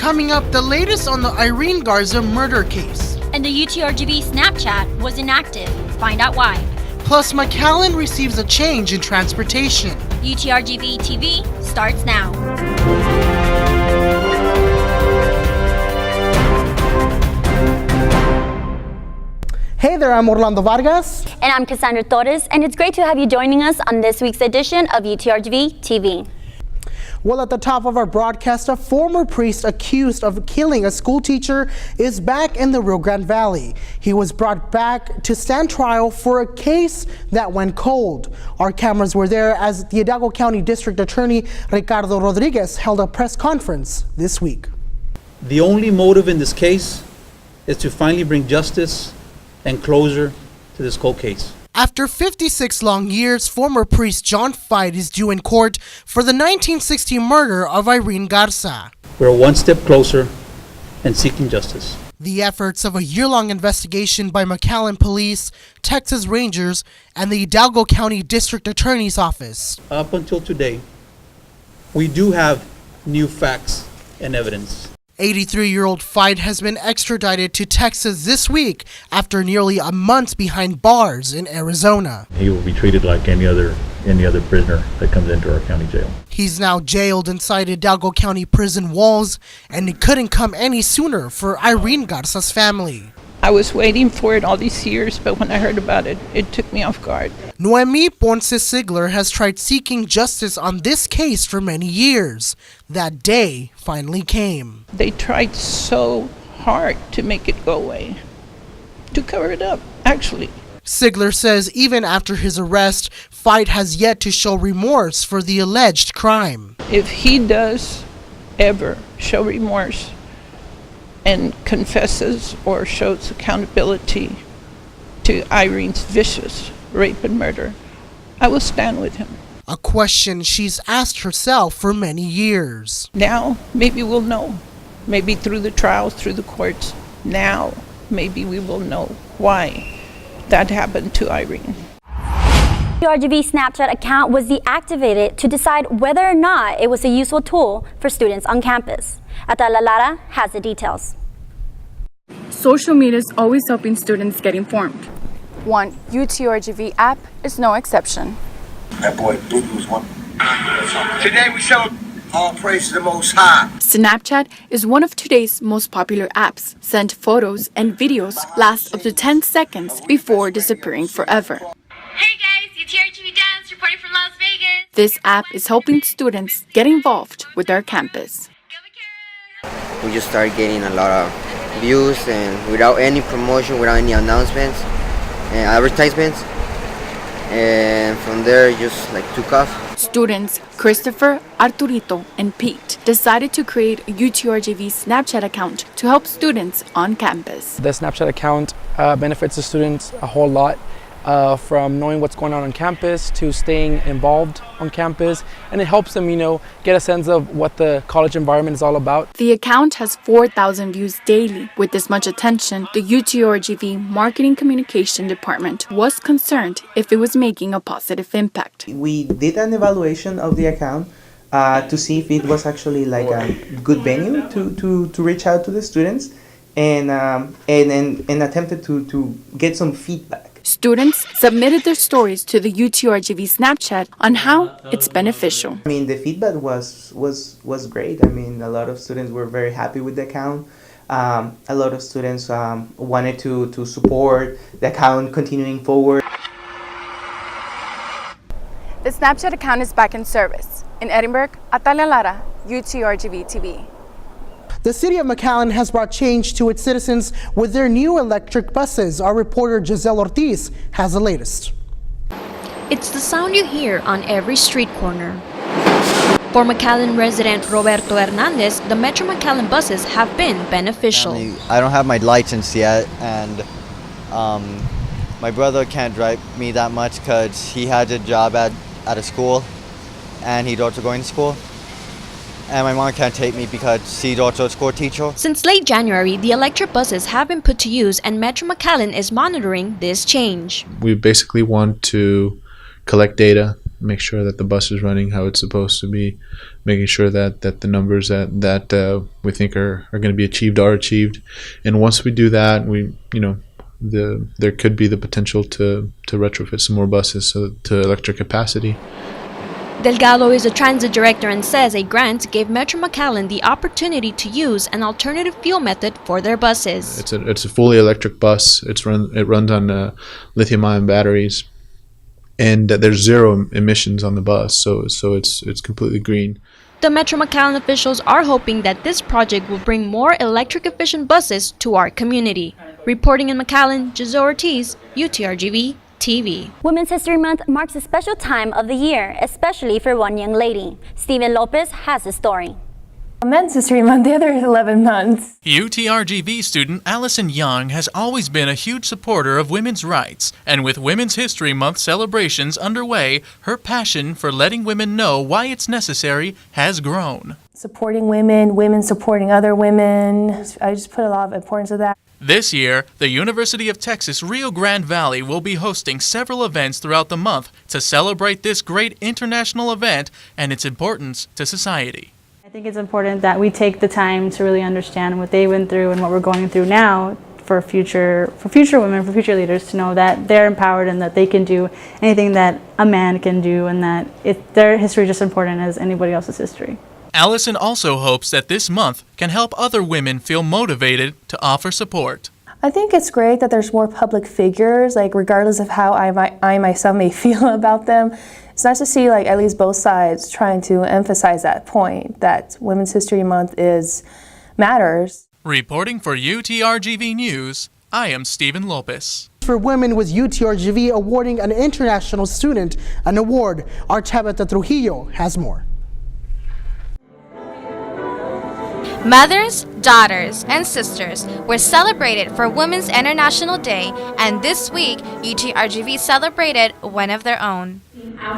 Coming up, the latest on the Irene Garza murder case. And the UTRGV Snapchat was inactive. Find out why. Plus, McAllen receives a change in transportation. UTRGV TV starts now. Hey there, I'm Orlando Vargas. And I'm Cassandra Torres, and it's great to have you joining us on this week's edition of UTRGV TV. Well, at the top of our broadcast, a former priest accused of killing a school teacher is back in the Rio Grande Valley. He was brought back to stand trial for a case that went cold. Our cameras were there as the Hidalgo County District Attorney Ricardo Rodriguez held a press conference this week. The only motive in this case is to finally bring justice and closure to this cold case. After 56 long years, former priest John Fight is due in court for the 1960 murder of Irene Garza. We're one step closer and seeking justice. The efforts of a year-long investigation by McAllen Police, Texas Rangers, and the Hidalgo County District Attorney's Office. Up until today, we do have new facts and evidence. 83-year-old Fight has been extradited to Texas this week after nearly a month behind bars in Arizona. He will be treated like any other prisoner that comes into our county jail. He's now jailed inside Hidalgo County prison walls, and it couldn't come any sooner for Irene Garza's family. I was waiting for it all these years, but when I heard about it, it took me off guard. Noemi Ponce Sigler has tried seeking justice on this case for many years. That day finally came. They tried so hard to make it go away, to cover it up, actually. Sigler says even after his arrest, Fight has yet to show remorse for the alleged crime. If he does ever show remorse and confesses or shows accountability to Irene's vicious rape and murder, I will stand with him. A question she's asked herself for many years. Now, maybe we'll know. Maybe through the trials, through the courts. Now, maybe we will know why that happened to Irene. The UTRGV Snapchat account was deactivated to decide whether or not it was a useful tool for students on campus. Atala Lara has the details. Social media is always helping students get informed. One UTRGV app is no exception. That boy Boogie was one. Today we show all praise to the Most High. Snapchat is one of today's most popular apps. Sent photos and videos last up to 10 seconds before disappearing forever. Hey guys, UTRGV Dance reporting from Las Vegas. This app is helping students get involved with their campus. We just started getting a lot of views and without any promotion, without any announcements and advertisements. And from there, it just took off. Students Christopher, Arturito, and Pete decided to create a UTRGV Snapchat account to help students on campus. The Snapchat account benefits the students a whole lot. From knowing what's going on campus to staying involved on campus, and it helps them, get a sense of what the college environment is all about. The account has 4,000 views daily. With this much attention, the UTRGV Marketing Communication Department was concerned if it was making a positive impact. We did an evaluation of the account to see if it was actually a good venue to reach out to the students and attempted to get some feedback. Students submitted their stories to the UTRGV Snapchat on how it's beneficial. The feedback was great. A lot of students were very happy with the account. A lot of students wanted to support the account continuing forward. The Snapchat account is back in service. In Edinburgh, Atalia Lara, UTRGV TV. The city of McAllen has brought change to its citizens with their new electric buses. Our reporter Giselle Ortiz has the latest. It's the sound you hear on every street corner. For McAllen resident Roberto Hernandez, the Metro McAllen buses have been beneficial. I don't have my license yet, and my brother can't drive me that much because he has a job at a school, and he's also going to school. And my mom can't take me because she's also a school teacher. Since late January, the electric buses have been put to use, and Metro McAllen is monitoring this change. We basically want to collect data make sure that the bus is running how it's supposed to be, making sure that the numbers that we think are going to be achieved are achieved. And once we do that, there could be the potential to retrofit some more buses to electric capacity. Delgado is a transit director and says a grant gave Metro McAllen the opportunity to use an alternative fuel method for their buses. It's a fully electric bus. It runs on lithium-ion batteries, and there's zero emissions on the bus, so it's completely green. The Metro McAllen officials are hoping that this project will bring more electric-efficient buses to our community. Reporting in McAllen, Giselle Ortiz, UTRGV TV. Women's History Month marks a special time of the year, especially for one young lady. Steven Lopez has the story. Men's History Month, the other 11 months. UTRGV student Allison Young has always been a huge supporter of women's rights, and with Women's History Month celebrations underway, her passion for letting women know why it's necessary has grown. Supporting women, women supporting other women, I just put a lot of importance to that. This year, the University of Texas Rio Grande Valley will be hosting several events throughout the month to celebrate this great international event and its importance to society. I think it's important that we take the time to really understand what they went through and what we're going through now for future women, for future leaders, to know that they're empowered and that they can do anything that a man can do, and that their history is just as important as anybody else's history. Allison also hopes that this month can help other women feel motivated to offer support. I think it's great that there's more public figures, like regardless of how I myself may feel about them. It's nice to see at least both sides trying to emphasize that point, that Women's History Month matters. Reporting for UTRGV News, I am Steven Lopez. For women, with UTRGV awarding an international student an award. Our Tabitha Trujillo has more. Mothers, daughters, and sisters were celebrated for Women's International Day, and this week, UTRGV celebrated one of their own.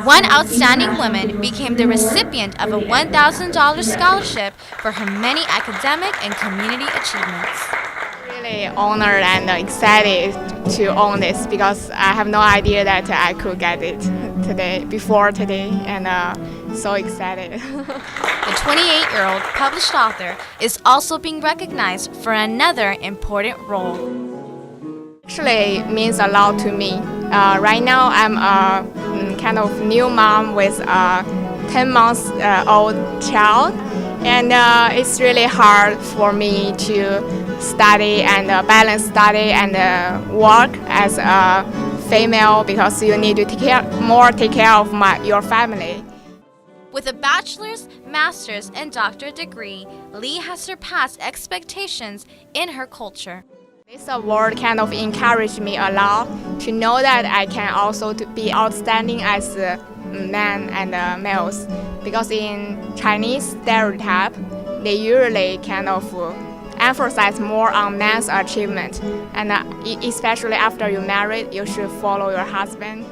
One outstanding woman became the recipient of a $1,000 scholarship for her many academic and community achievements. Really honored and excited to own this, because I have no idea that I could get it before today, and so excited. The 28-year-old published author is also being recognized for another important role. Actually, it means a lot to me. Right now, I'm a kind of new mom with a 10-month-old child, and it's really hard for me to study and balance study and work as a female, because you need to take care of your family. With a bachelor's, master's, and doctorate degree, Lee has surpassed expectations in her culture. This award kind of encouraged me a lot to know that I can also be outstanding as men and males, because in Chinese stereotype, they usually kind of emphasize more on men's achievement, and especially after you're married, you should follow your husband.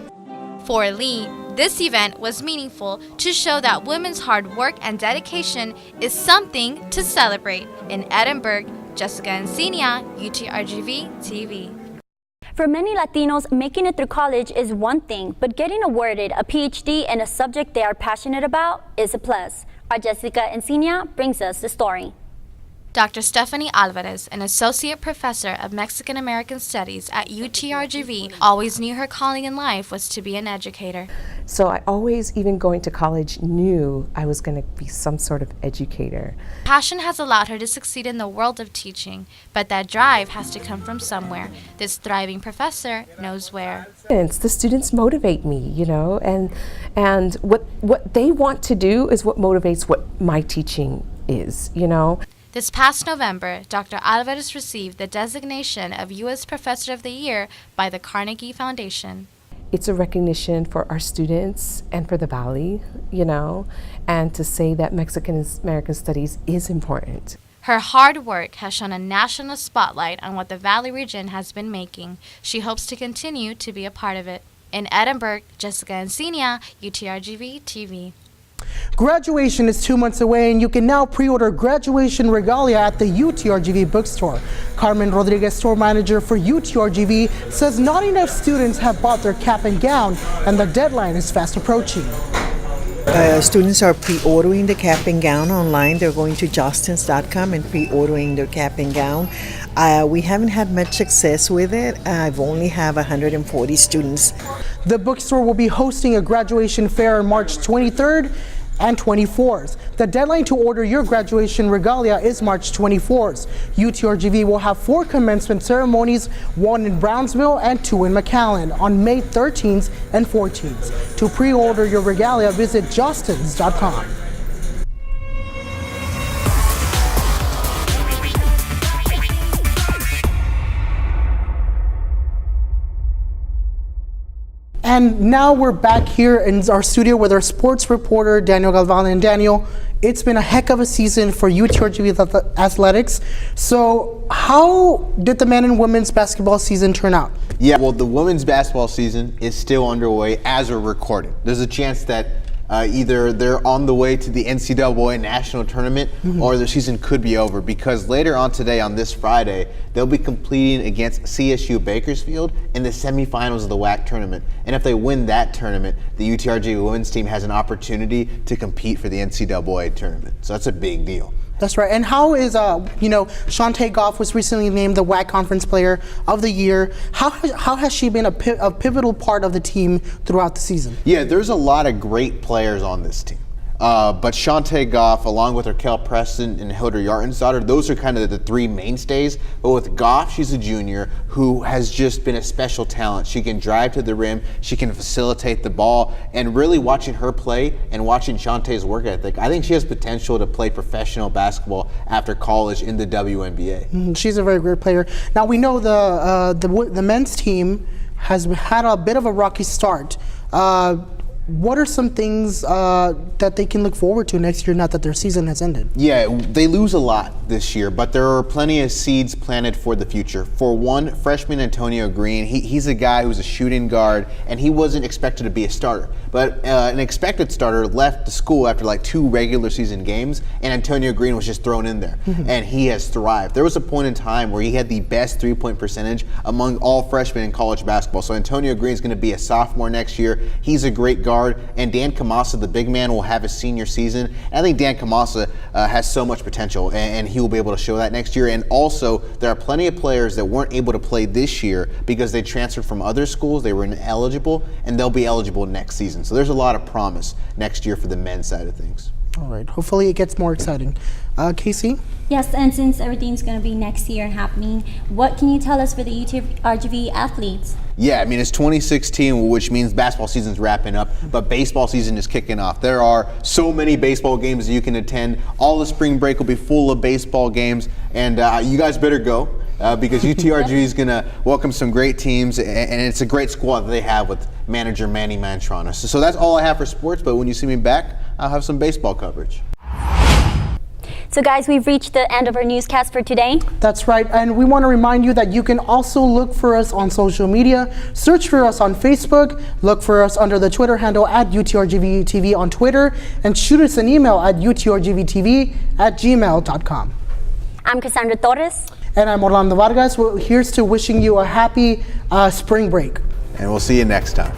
For Lee, this event was meaningful to show that women's hard work and dedication is something to celebrate. In Edinburgh, Jessica Encina, UTRGV TV. For many Latinos, making it through college is one thing, but getting awarded a PhD in a subject they are passionate about is a plus. Our Jessica Encina brings us the story. Dr. Stephanie Alvarez, an associate professor of Mexican American Studies at UTRGV, always knew her calling in life was to be an educator. So I always, even going to college, knew I was going to be some sort of educator. Passion has allowed her to succeed in the world of teaching, but that drive has to come from somewhere. This thriving professor knows where. The students motivate me, and what they want to do is what motivates what my teaching is, This past November, Dr. Alvarez received the designation of U.S. Professor of the Year by the Carnegie Foundation. It's a recognition for our students and for the Valley, and to say that Mexican American Studies is important. Her hard work has shone a national spotlight on what the Valley region has been making. She hopes to continue to be a part of it. In Edinburgh, Jessica Encina, UTRGV TV. Graduation is 2 months away, and you can now pre-order graduation regalia at the UTRGV bookstore. Carmen Rodriguez, store manager for UTRGV, says not enough students have bought their cap and gown, and the deadline is fast approaching. Students are pre-ordering the cap and gown online. They're going to justins.com and pre-ordering their cap and gown. We haven't had much success with it. I've only have 140 students. The bookstore will be hosting a graduation fair on March 23rd and 24th. The deadline to order your graduation regalia is March 24th. UTRGV will have 4 commencement ceremonies, 1 in Brownsville and 2 in McAllen on May 13th and 14th. To pre-order your regalia, visit justins.com. And now we're back here in our studio with our sports reporter, Daniel Galvan. And Daniel, it's been a heck of a season for UTRGV Athletics. So how did the men and women's basketball season turn out? Yeah, well, the women's basketball season is still underway as we're recording. There's a chance that either they're on the way to the NCAA national tournament or the season could be over, because later on today, on this Friday, they'll be competing against CSU Bakersfield in the semifinals of the WAC tournament. And if they win that tournament, the UTRGV women's team has an opportunity to compete for the NCAA tournament. So that's a big deal. That's right. And how is, Shantae Goff was recently named the WAC Conference Player of the Year. How has she been a pivotal part of the team throughout the season? Yeah, there's a lot of great players on this team. But Shantae Goff, along with Raquel Preston and Hilda Yartensdottir, those are kind of the 3 mainstays. But with Goff, she's a junior who has just been a special talent. She can drive to the rim, she can facilitate the ball, and really watching her play and watching Shantae's work ethic, I think she has potential to play professional basketball after college in the WNBA. She's a very great player. Now we know the men's team has had a bit of a rocky start. What are some things that they can look forward to next year, now that their season has ended? Yeah, they lose a lot this year, but there are plenty of seeds planted for the future. For one, freshman Antonio Green, he's a guy who's a shooting guard, and he wasn't expected to be a starter. But an expected starter left the school after like 2 regular season games, and Antonio Green was just thrown in there, and he has thrived. There was a point in time where he had the best 3-point percentage among all freshmen in college basketball. So Antonio Green is going to be a sophomore next year. He's a great guard. And Dan Kamasa, the big man, will have his senior season. And I think Dan Kamasa has so much potential, and he will be able to show that next year. And also, there are plenty of players that weren't able to play this year because they transferred from other schools. They were ineligible, and they'll be eligible next season. So there's a lot of promise next year for the men's side of things. All right. Hopefully it gets more exciting. Casey? Yes, and since everything's going to be next year happening, what can you tell us for the UTRGV athletes? Yeah, I mean, it's 2016, which means basketball season's wrapping up, but baseball season is kicking off. There are so many baseball games that you can attend. All the spring break will be full of baseball games, and you guys better go because UTRGV is going to welcome some great teams, and it's a great squad that they have with manager Manny Mantrana. So that's all I have for sports, but when you see me back, I'll have some baseball coverage. So guys, we've reached the end of our newscast for today. That's right, and we want to remind you that you can also look for us on social media. Search for us on Facebook, look for us under the Twitter handle at UTRGVTV on Twitter, and shoot us an email at utrgvtv@gmail.com. I'm Cassandra Torres. And I'm Orlando Vargas. Here's to wishing you a happy spring break. And we'll see you next time.